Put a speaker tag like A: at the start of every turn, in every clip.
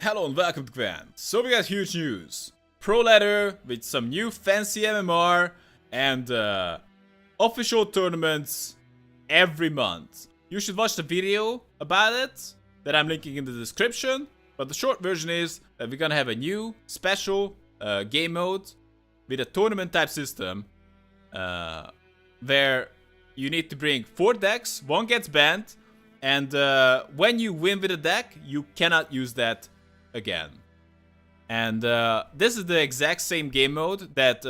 A: Hello and welcome to Gwent. So we got huge news. Pro ladder with some new fancy MMR and official tournaments every month. You should watch the video about it that I'm linking in the description. But the short version is that we're gonna have a new special game mode with a tournament type system where you need to bring 4 decks, 1 gets banned, and when you win with a deck, you cannot use that again. And this is the exact same game mode that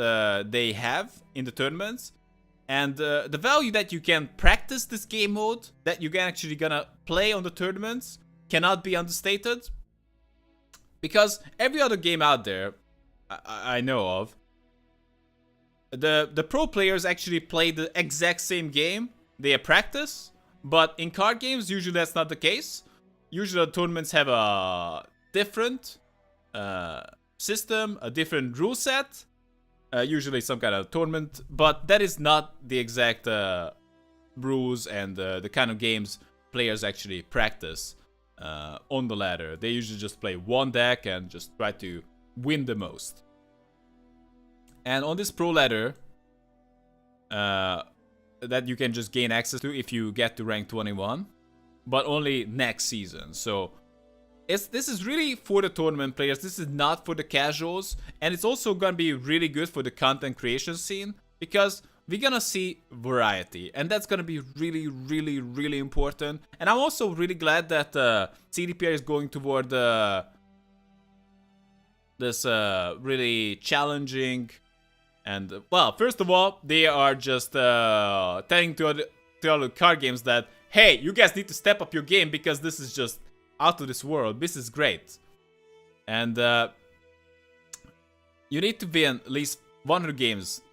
A: they have in the tournaments. And the value that you can practice this game mode, that you can actually gonna play on the tournaments, cannot be understated. Because every other game out there I know of, the pro players actually play the exact same game they practice. But in card games, usually that's not the case. Usually the tournaments have a different system, a different rule set. Usually some kind of tournament, but that is not the exact rules and the kind of games players actually practice on the ladder. They usually just play one deck and just try to win the most. And on this pro ladder, that you can just gain access to if you get to rank 21, but only next season. So this is really for the tournament players. This is not for the casuals, and it's also gonna be really good for the content creation scene because we're gonna see variety, and that's gonna be really important. And I'm also really glad that CDPR is going toward this really challenging. And well, first of all, they are just telling to other card games that, hey, you guys need to step up your game because this is just out of this world. This is great. And you need to win at least 100 games.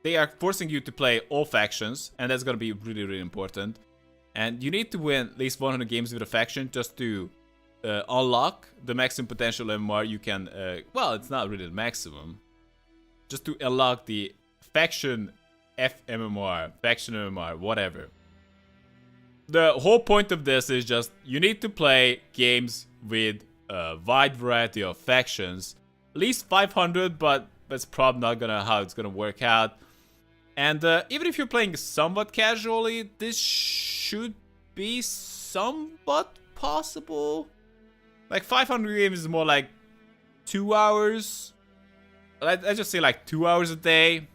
A: They are forcing you to play all factions, and that's gonna be really important. And you need to win at least 100 games with a faction just to unlock the maximum potential MMR you can. Well, it's not really the maximum. Just to unlock the faction FMMR, faction MMR, whatever. The whole point of this is just you need to play games with a wide variety of factions. At least 500, but that's probably not gonna how it's gonna work out. And even if you're playing somewhat casually, this should be somewhat possible. Like 500 games is more like 2 hours. Let's just say like 2 hours a day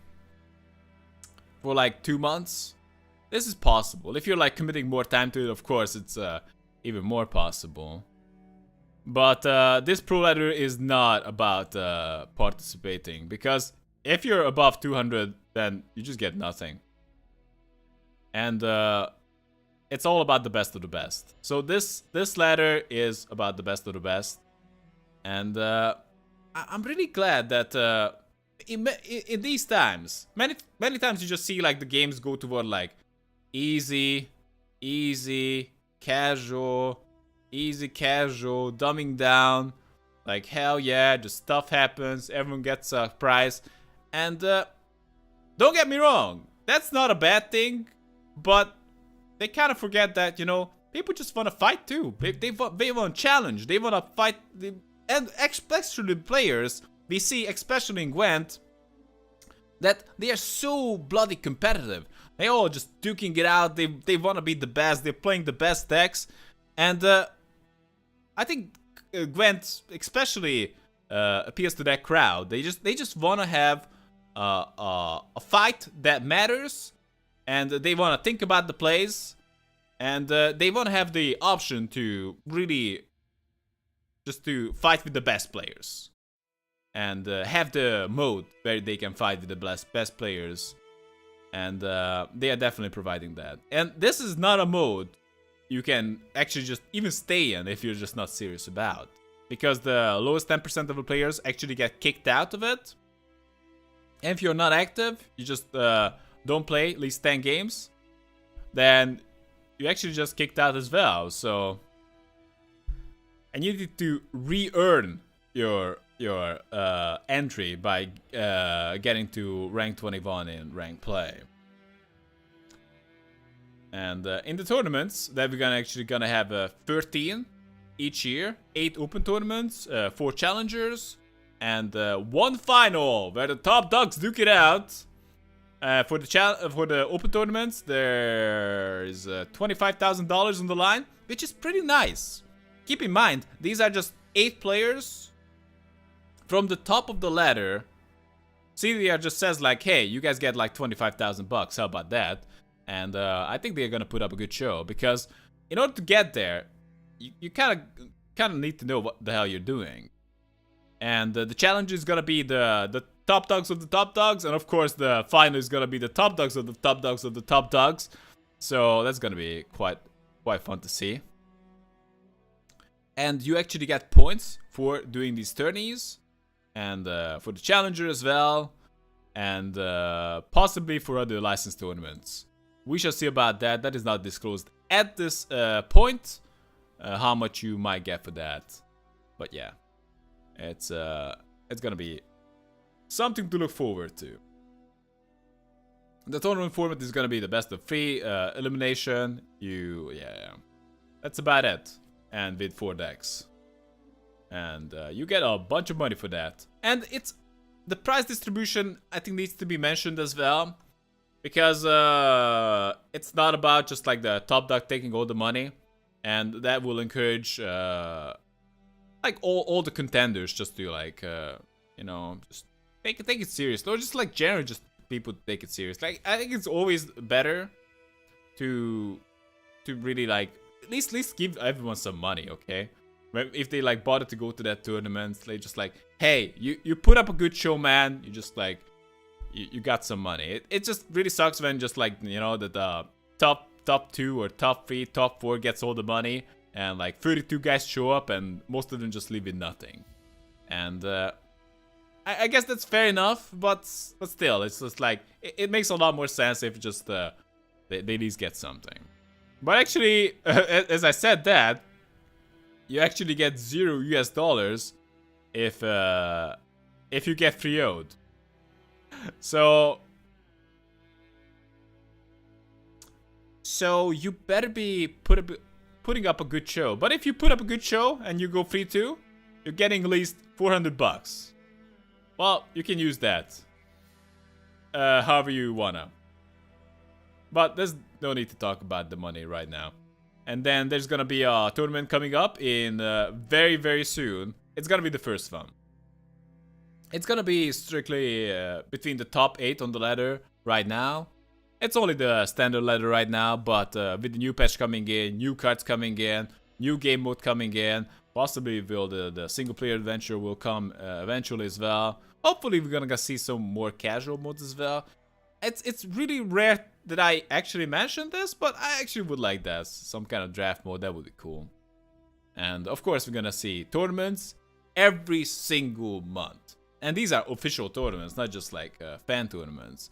A: for like 2 months. This is possible. If you're like committing more time to it, of course, it's even more possible. But this pro ladder is not about participating, because if you're above 200, then you just get nothing. And it's all about the best of the best. So this ladder is about the best of the best. And I'm really glad that in these times, many times you just see like the games go toward like easy, casual, dumbing down. Like hell yeah, just stuff happens, everyone gets a prize. And don't get me wrong, that's not a bad thing, but they kind of forget that, you know, people just want to fight too. They want to challenge, they want to fight. And especially players, we see, especially in Gwent, that they are so bloody competitive. They all just duking it out. They want to be the best. They're playing the best decks, and I think Gwent especially appeals to that crowd. They just want to have a fight that matters, and they want to think about the plays, and they want to have the option to really just to fight with the best players, and have the mode where they can fight with the best players, and they are definitely providing that. And this is not a mode you can actually just even stay in if you're just not serious about, because the lowest 10% of the players actually get kicked out of it. And if you're not active, you just don't play at least 10 games, then you actually just kicked out as well. So, and you need to re-earn your entry by getting to rank 21 in rank play. And in the tournaments that we're gonna have 13, each year. 8 open tournaments, 4 challengers, and 1 final where the top dogs duke it out. For the open tournaments, there is $25,000 on the line, which is pretty nice. Keep in mind, these are just 8 players from the top of the ladder. CDR just says like, hey, you guys get like $25,000. How about that? And I think they're gonna put up a good show, because in order to get there, you kind of need to know what the hell you're doing. And the challenge is gonna be the top dogs of the top dogs, and of course the final is gonna be the top dogs of the top dogs of the top dogs. So that's gonna be quite fun to see. And you actually get points for doing these tourneys, and for the challenger as well, and possibly for other licensed tournaments. We shall see about that. That is not disclosed at this point, how much you might get for that. But yeah, it's gonna be something to look forward to. The tournament format is gonna be the best of 3 elimination. Yeah, that's about it. And with 4 decks, and you get a bunch of money for that. And it's the prize distribution, I think, needs to be mentioned as well, because it's not about just like the top dog taking all the money, and that will encourage like all the contenders just to like you know, just take it serious, or just like generally just people take it serious. Like I think it's always better to really like at least give everyone some money, okay? If they like bother to go to that tournament, they just like, hey, you put up a good show, man. You just like you got some money. It just really sucks when just like, you know, the top 2 or top 3, top 4 gets all the money, and like 32 guys show up and most of them just leave with nothing. And I guess that's fair enough, but still, it's just like it makes a lot more sense if just they at least get something. But actually, as I said that, you actually get $0 if you get 3-0'd. So you better be putting up a good show. But if you put up a good show and you go 3-2, you're getting at least $400. Well, you can use that however you wanna. But there's no need to talk about the money right now. And then there's gonna be a tournament coming up in very, very soon. It's gonna be the first one. It's gonna be strictly between the top 8 on the ladder right now. It's only the standard ladder right now, but with the new patch coming in, new cards coming in, new game mode coming in, possibly the single player adventure will come eventually as well. Hopefully we're gonna see some more casual modes as well. It's really rare that I actually mentioned this, but I actually would like that. Some kind of draft mode, that would be cool. And of course we're gonna see tournaments every single month. And these are official tournaments, not just like fan tournaments.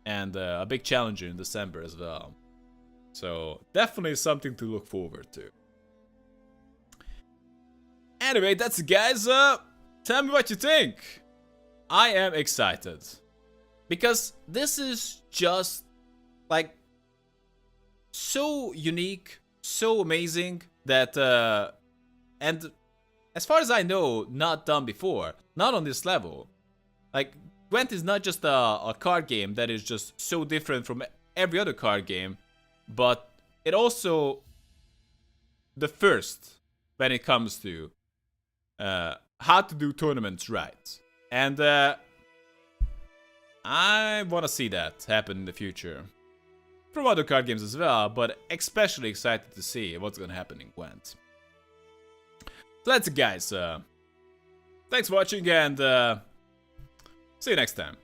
A: And a big challenger in December as well. So definitely something to look forward to. Anyway, that's it, guys. Tell me what you think. I am excited. Because this is just like so unique, so amazing that and as far as I know, not done before, not on this level. Like Gwent is not just a card game that is just so different from every other card game, but it also the first when it comes to how to do tournaments right. And I want to see that happen in the future. From other card games as well, but especially excited to see what's gonna happen in Gwent. So that's it, guys. Thanks for watching, and see you next time.